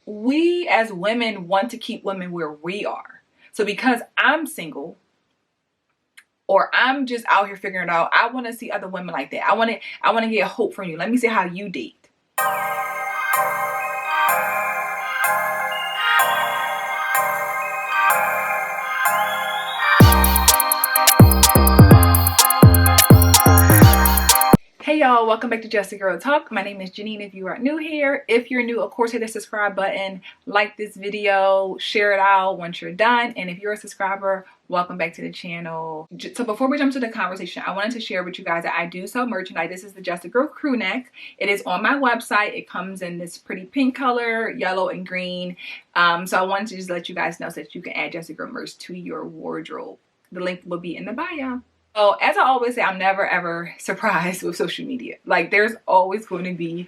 we as women want to keep women where we are. So because I'm single or I'm just out here figuring it out, I want to see other women like that. I want to get hope from you. Let me see how you date. Hey y'all, welcome back to Just a Girl Talk. My name is Janine if you are new here. If you're new, of course, hit the subscribe button, like this video, share it out once you're done. And if you're a subscriber, welcome back to the channel. So before we jump to the conversation, I wanted to share with you guys that I do sell merchandise. This is the Just a Girl crew neck. It is on my website. It comes in this pretty pink color, yellow and green. So I wanted to just let you guys know so that you can add Just a Girl merch to your wardrobe. The link will be in the bio. So as I always say, I'm never ever surprised with social media. Like there's always going to be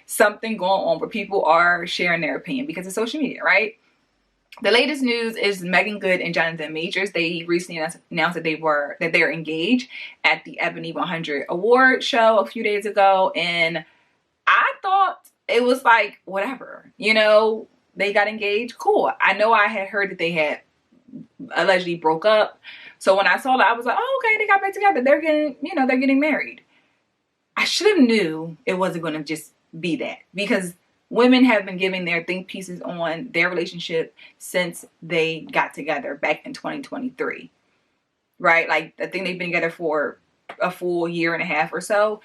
something going on where people are sharing their opinion because of social media, right? The latest news is Meagan Good and Jonathan Majors. They recently announced that they're engaged at the Ebony 100 award show a few days ago, and I thought it was like whatever, you know, they got engaged. Cool. I know I had heard that they had allegedly broke up. So when I saw that, I was like, oh, okay, they got back together. They're getting married. I should have knew it wasn't going to just be that, because women have been giving their think pieces on their relationship since they got together back in 2023, right? Like I think they've been together for a full year and a half or so.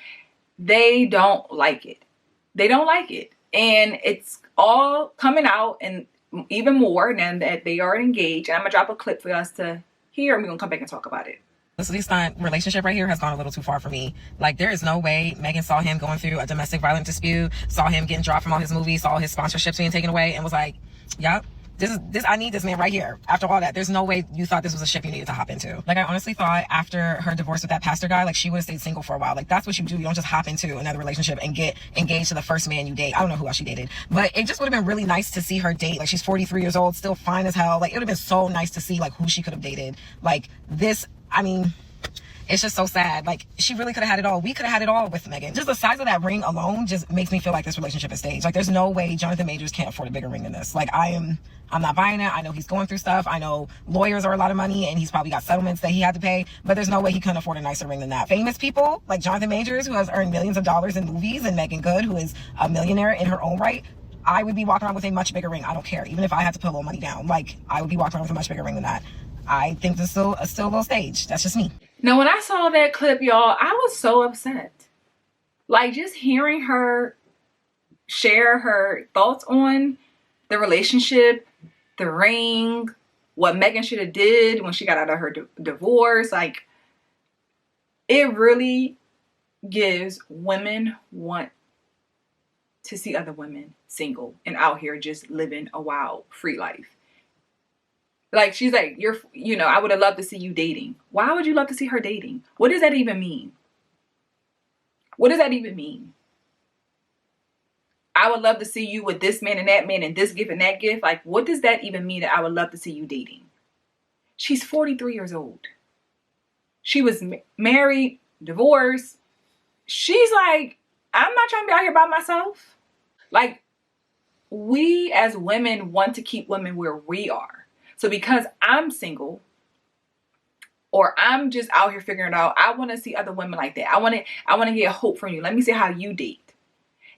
They don't like it. They don't like it. And it's all coming out, and even more now that they are engaged. And I'm going to drop a clip for us to hear, and we're going to come back and talk about it. This stunt relationship right here has gone a little too far for me. Like, there is no way Meagan saw him going through a domestic violence dispute, saw him getting dropped from all his movies, saw his sponsorships being taken away, and was like, yep, I need this man right here. After all that, there's no way you thought this was a ship you needed to hop into. Like, I honestly thought after her divorce with that pastor guy, like, she would have stayed single for a while. Like, that's what you do. You don't just hop into another relationship and get engaged to the first man you date. I don't know who else she dated, but it just would have been really nice to see her date. Like, she's 43 years old, still fine as hell. Like, it would have been so nice to see, like, who she could have dated. Like, this, I mean, it's just so sad. Like, she really could have had it all. We could have had it all with Meagan. Just the size of that ring alone just makes me feel like this relationship is staged. Like, there's no way Jonathan Majors can't afford a bigger ring than this. Like, I'm not buying it. I know he's going through stuff. I know lawyers are a lot of money, and he's probably got settlements that he had to pay, but there's no way he couldn't afford a nicer ring than that. Famous people like Jonathan Majors, who has earned millions of dollars in movies, and Meagan Good, who is a millionaire in her own right, I would be walking around with a much bigger ring. I don't care. Even if I had to put a little money down, like, I would be walking around with a much bigger ring than that. I think this is still a little stage. That's just me. Now, when I saw that clip, y'all, I was so upset. Like, just hearing her share her thoughts on the relationship, the ring, what Meagan should have did when she got out of her divorce. Like, it really gives women want to see other women single and out here just living a wild, free life. Like, she's like, I would have loved to see you dating. Why would you love to see her dating? What does that even mean? What does that even mean? I would love to see you with this man and that man and this gift and that gift. Like, what does that even mean that I would love to see you dating? She's 43 years old. She was married, divorced. She's like, I'm not trying to be out here by myself. Like, we as women want to keep women where we are. So because I'm single or I'm just out here figuring it out, I want to see other women like that. I want to get hope from you. Let me see how you date.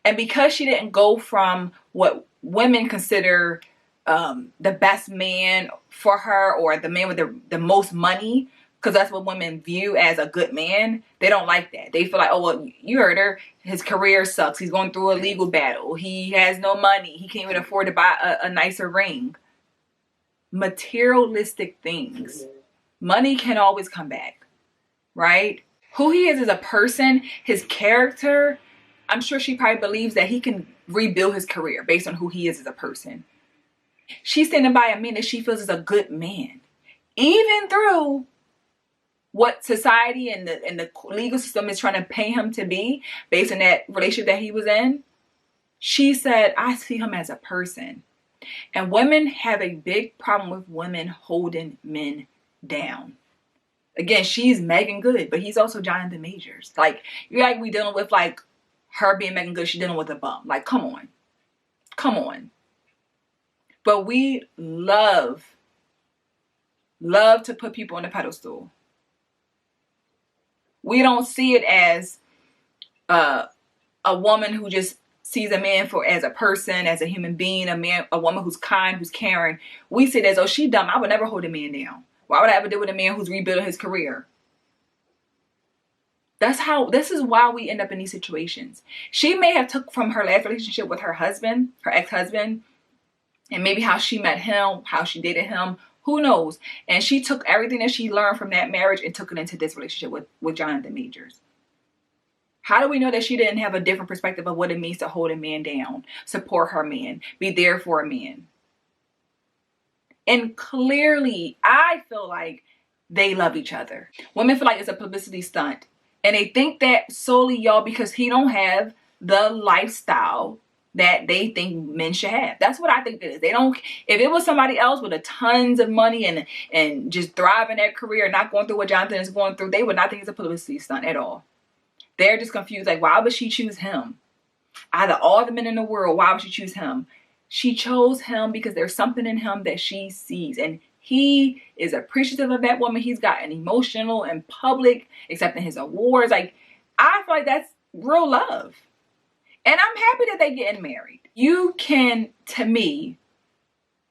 And because she didn't go from what women consider the best man for her, or the man with the most money, because that's what women view as a good man, they don't like that. They feel like, oh, well, you heard her. His career sucks. He's going through a legal battle. He has no money. He can't even afford to buy a nicer ring. Materialistic things. Money can always come back, right? Who he is as a person, his character, I'm sure she probably believes that he can rebuild his career based on who he is as a person. She's standing by a man that she feels is a good man, even through what society and the legal system is trying to pay him to be based on that relationship that he was in. She said, I see him as a person. And women have a big problem with women holding men down. Again, she's Meagan Good, but he's also Jonathan Majors. Like, you're like, we dealing with like her being Meagan Good, she's dealing with a bum. Like, come on. Come on. But we love to put people on a pedestal. We don't see it as a woman who just sees a man as a person, as a human being, a woman who's kind, who's caring. We see it as, oh, she dumb. I would never hold a man down. Why would I ever deal with a man who's rebuilding his career? This is why we end up in these situations. She may have took from her last relationship with her husband, her ex-husband, and maybe how she met him, how she dated him, who knows? And she took everything that she learned from that marriage and took it into this relationship with Jonathan Majors. How do we know that she didn't have a different perspective of what it means to hold a man down, support her man, be there for a man? And clearly, I feel like they love each other. Women feel like it's a publicity stunt. And they think that solely, y'all, because he don't have the lifestyle that they think men should have. That's what I think it is. They don't, if it was somebody else with a tons of money and just thriving their career, not going through what Jonathan is going through, they would not think it's a publicity stunt at all. They're just confused. Like, why would she choose him? Out of all the men in the world, why would she choose him? She chose him because there's something in him that she sees. And he is appreciative of that woman. He's gotten emotional in public, accepting his awards. Like, I feel like that's real love. And I'm happy that they're getting married. You can, to me,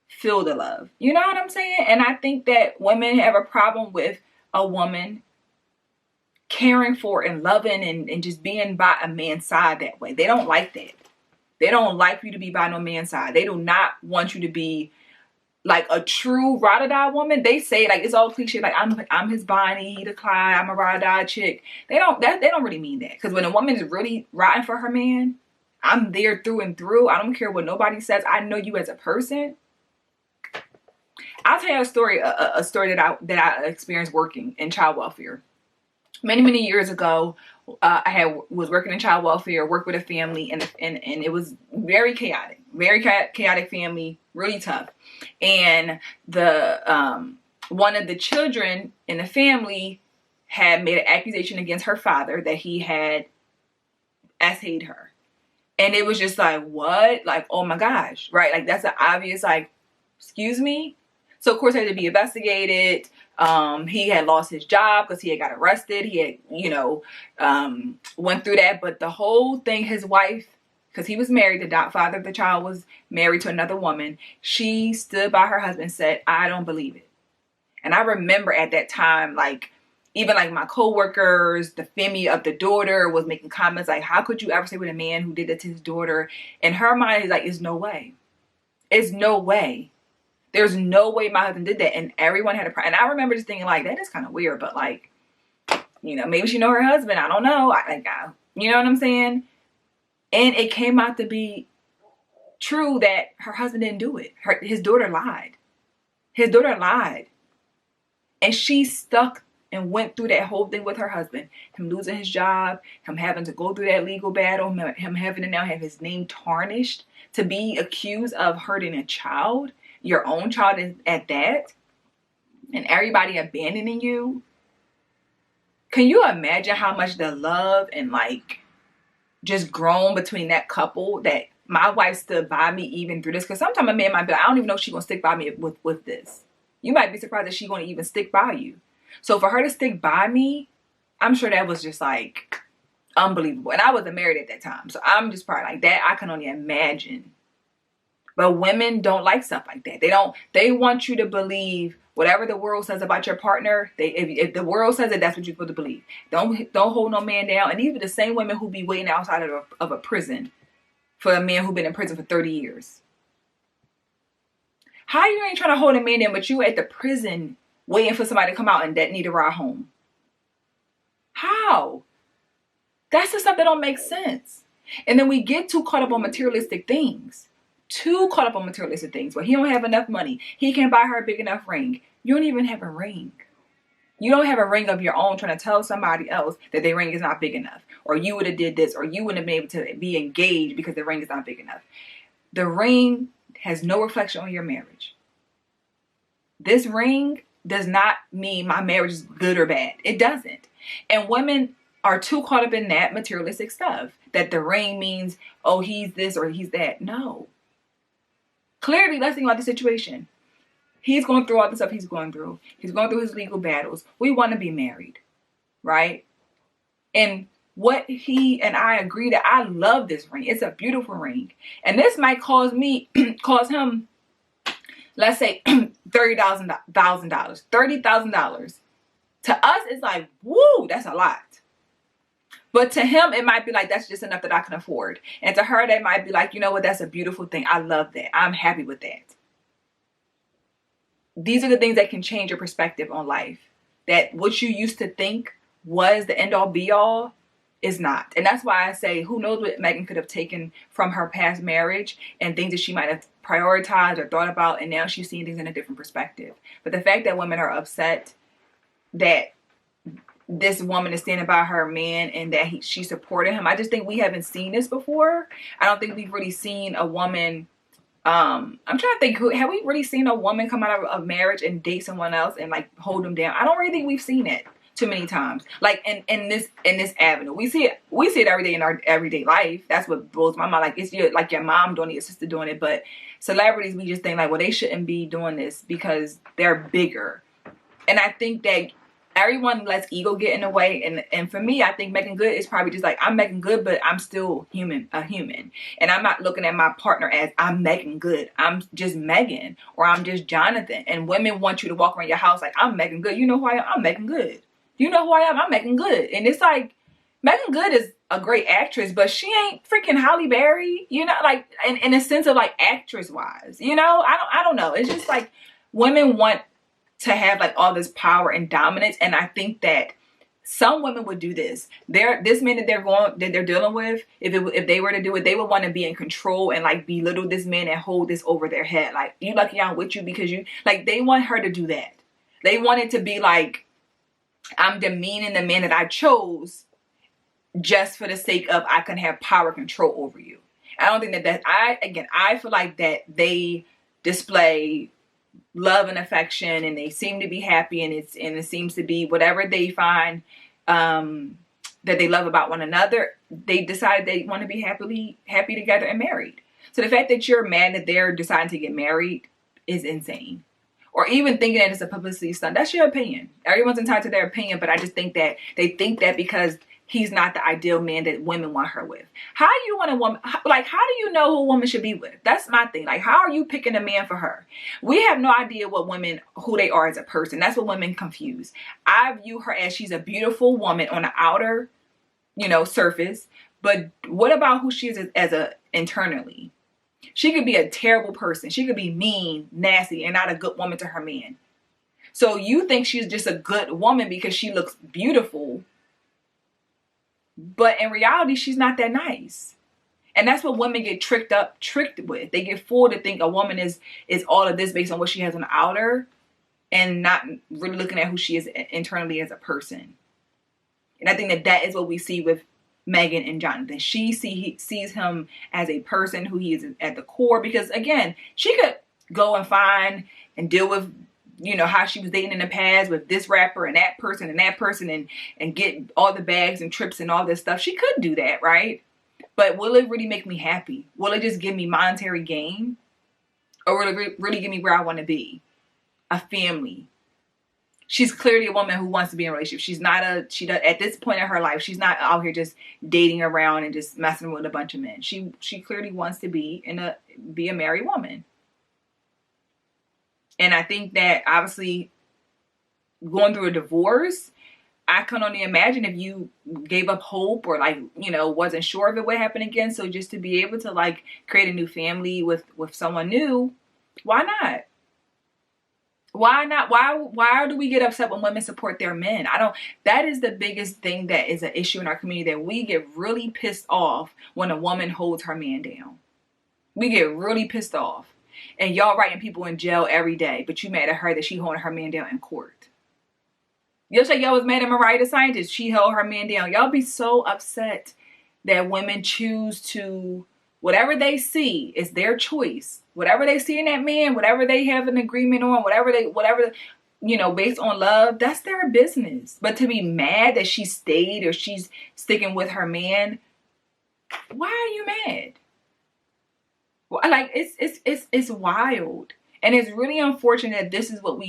feel the love. You know what I'm saying? And I think that women have a problem with a woman caring for and loving and just being by a man's side that way. They don't like that. They don't like you to be by no man's side. They do not want you to be like a true ride or die woman. They say, like, it's all cliche, like I'm his Bonnie, he the Clyde, I'm a ride or die chick. They don't really mean that. Because when a woman is really riding for her man, I'm there through and through. I don't care what nobody says. I know you as a person. I'll tell you a story that I experienced working in child welfare. Many years ago, I was working in child welfare, worked with a family, and it was very chaotic family, really tough. And the one of the children in the family had made an accusation against her father that he had essayed her. And it was just like, what? Like, oh my gosh, right? Like, that's an obvious, like, excuse me? So, of course, it had to be investigated. He had lost his job because he had got arrested. He had, went through that. But the whole thing, his wife, because he was married, the father of the child was married to another woman. She stood by her husband and said, I don't believe it. And I remember at that time, like, even like my coworkers, the family of the daughter was making comments like, how could you ever say with a man who did that to his daughter? In her mind, it's like, it's no way. It's no way. There's no way my husband did that. And everyone had a problem. And I remember just thinking, like, that is kind of weird. But, like, you know, maybe she know her husband. I don't know. You know what I'm saying? And it came out to be true that her husband didn't do it. His daughter lied. His daughter lied. And she stuck and went through that whole thing with her husband. Him losing his job. Him having to go through that legal battle. Him having to now have his name tarnished. To be accused of hurting a child. Your own child is at that, and everybody abandoning you. Can you imagine how much the love and like just grown between that couple, that my wife stood by me even through this? Because sometimes a man might be like, I don't even know if she's gonna stick by me with this. You might be surprised that she's gonna even stick by you. So for her to stick by me, I'm sure that was just like unbelievable. And I wasn't married at that time, so I'm just probably like that. I can only imagine. But women don't like stuff like that. They want you to believe whatever the world says about your partner. If the world says it, that's what you're supposed to believe. Don't hold no man down. And even the same women who be waiting outside of a prison for a man who been in prison for 30 years. How you ain't trying to hold a man down, but you at the prison waiting for somebody to come out and that need a ride home? How? That's the stuff that don't make sense. And then we get too caught up on materialistic things. But he don't have enough money. He can't buy her a big enough ring. You don't even have a ring. You don't have a ring of your own trying to tell somebody else that their ring is not big enough. Or you would have did this. Or you wouldn't have been able to be engaged because the ring is not big enough. The ring has no reflection on your marriage. This ring does not mean my marriage is good or bad. It doesn't. And women are too caught up in that materialistic stuff. That the ring means, oh, he's this or he's that. No. Clearly, let's think about the situation. He's going through all the stuff he's going through. He's going through his legal battles. We want to be married, right? And what he and I agree that I love this ring. It's a beautiful ring. And this might cause him, let's say $30,000. To us, it's like, woo, that's a lot. But to him, it might be like, that's just enough that I can afford. And to her, they might be like, you know what, that's a beautiful thing. I love that. I'm happy with that. These are the things that can change your perspective on life. That what you used to think was the end all be all is not. And that's why I say, who knows what Meagan could have taken from her past marriage and things that she might have prioritized or thought about, and now she's seeing things in a different perspective. But the fact that women are upset that this woman is standing by her man and that she supported him, I just think we haven't seen this before. I don't think we've really seen a woman, I'm trying to think, have we really seen a woman come out of marriage and date someone else and like hold them down? I don't really think we've seen it too many times. Like in this avenue, we see it every day in our everyday life. That's what blows my mind. Like it's like your mom doing it, your sister doing it. But celebrities, we just think like, well, they shouldn't be doing this because they're bigger. And I think that everyone lets ego get in the way. And for me, I think Meagan Good is probably just like, I'm Meagan Good, but I'm still a human. And I'm not looking at my partner as I'm Meagan Good. I'm just Meagan, or I'm just Jonathan. And women want you to walk around your house like, I'm Meagan Good. You know who I am? I'm Meagan Good. You know who I am? I'm Meagan Good. And it's like, Meagan Good is a great actress, but she ain't freaking Halle Berry, you know, like in a sense of like actress wise, you know, I don't know. It's just like women want to have like all this power and dominance. And I think that some women would do this. This man that they're dealing with, if they were to do it, they would want to be in control and like belittle this man and hold this over their head. Like, you lucky I'm with you because you, like, they want her to do that. They want it to be like, I'm demeaning the man that I chose just for the sake of I can have power control over you. I don't think I feel like that they display love and affection and they seem to be happy, and it seems to be whatever they find that they love about one another. They decide they want to be happy together and married. So the fact that you're mad that they're deciding to get married is insane. Or even thinking that it's a publicity stunt. That's your opinion. Everyone's entitled to their opinion, but I just think that they think that because he's not the ideal man that women want her with. How do you want a woman, like, how do you know who a woman should be with? That's my thing. Like, how are you picking a man for her? We have no idea who they are as a person. That's what women confuse. I view her as she's a beautiful woman on the outer, surface. But what about who she is as internally? She could be a terrible person. She could be mean, nasty, and not a good woman to her man. So you think she's just a good woman because she looks beautiful, but in reality, she's not that nice. And that's what women get tricked with. They get fooled to think a woman is all of this based on what she has on the outer and not really looking at who she is internally as a person. And I think that is what we see with Meagan and Jonathan. She sees him as a person who he is at the core, because again, she could go and find and deal with, how she was dating in the past with this rapper and that person and get all the bags and trips and all this stuff. She could do that, right? But will it really make me happy? Will it just give me monetary gain? Or will it really get me where I want to be? A family. She's clearly a woman who wants to be in a relationship. She does at this point in her life, she's not out here just dating around and just messing with a bunch of men. She clearly wants to be a married woman. And I think that obviously going through a divorce, I can only imagine if you gave up hope or wasn't sure if it would happen again. So just to be able to create a new family with someone new, why not? Why not? Why do we get upset when women support their men? That is the biggest thing that is an issue in our community, that we get really pissed off when a woman holds her man down. We get really pissed off. And y'all writing people in jail every day, but you mad at her that she holding her man down in court. You'll say y'all was mad at Mariah the Scientist. She held her man down. Y'all be so upset that women choose to, whatever they see is their choice. Whatever they see in that man, whatever they have an agreement on, whatever based on love, that's their business. But to be mad that she stayed or she's sticking with her man, why are you mad? Like it's wild, and it's really unfortunate that this is what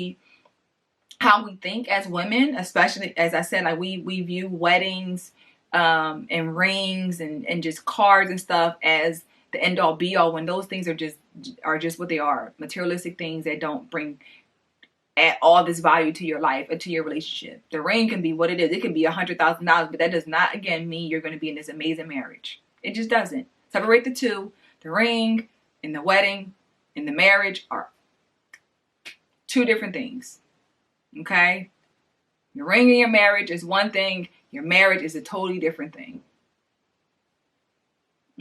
how we think as women, especially as I said, like we view weddings and rings and just cards and stuff as the end all be all, when those things are just what they are, materialistic things that don't bring at all this value to your life or to your relationship. The ring can be what it is. It can be $100,000, but that does not, again, mean you're going to be in this amazing marriage. It just doesn't. Separate the two. The ring and the wedding and the marriage are two different things. Okay? Your ring and your marriage is one thing. Your marriage is a totally different thing.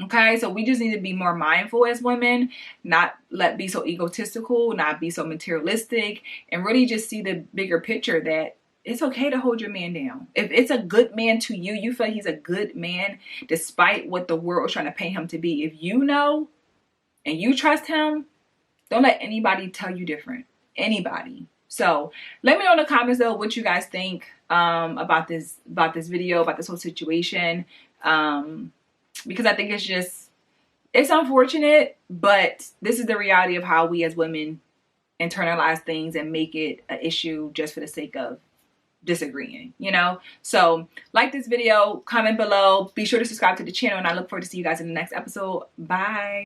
Okay, so we just need to be more mindful as women, not be so egotistical, not be so materialistic, and really just see the bigger picture that it's okay to hold your man down. If it's a good man to you, you feel like he's a good man despite what the world is trying to paint him to be. If you know and you trust him, don't let anybody tell you different. Anybody. So let me know in the comments though what you guys think about this video, about this whole situation. Because I think it's unfortunate, but this is the reality of how we as women internalize things and make it an issue just for the sake of disagreeing, you know? So like this video, comment below, be sure to subscribe to the channel, and I look forward to see you guys in the next episode. Bye.